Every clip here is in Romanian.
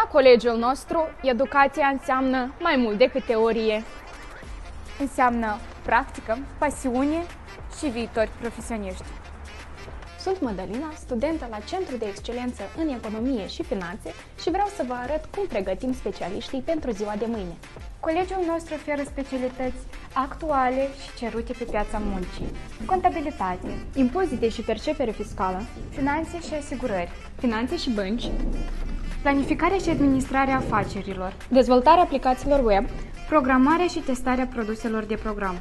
La colegiul nostru, educația înseamnă mai mult decât teorie. Înseamnă practică, pasiune și viitori profesioniști. Sunt Mădălina, studentă la Centrul de Excelență în Economie și Finanțe și vreau să vă arăt cum pregătim specialiștii pentru ziua de mâine. Colegiul nostru oferă specialități actuale și cerute pe piața muncii: contabilitate, Impozite și percepere fiscală, finanțe și asigurări, finanțe și bănci, planificarea și administrarea afacerilor, dezvoltarea aplicațiilor web, programarea și testarea produselor de program.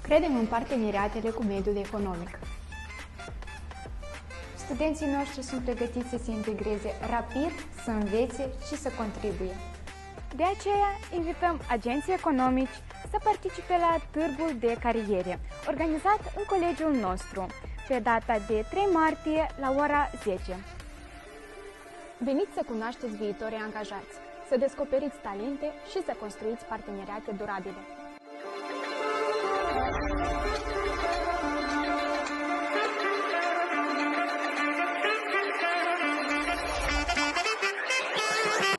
Credem în parteneriatele cu mediul economic. Studenții noștri sunt pregătiți să se integreze rapid, să învețe și să contribuie. De aceea, invităm agenții economici să participe la Târgul de Cariere, organizat în colegiul nostru, pe data de 3 martie la ora 10. Veniți să cunoașteți viitorii angajați, să descoperiți talente și să construiți parteneriate durabile.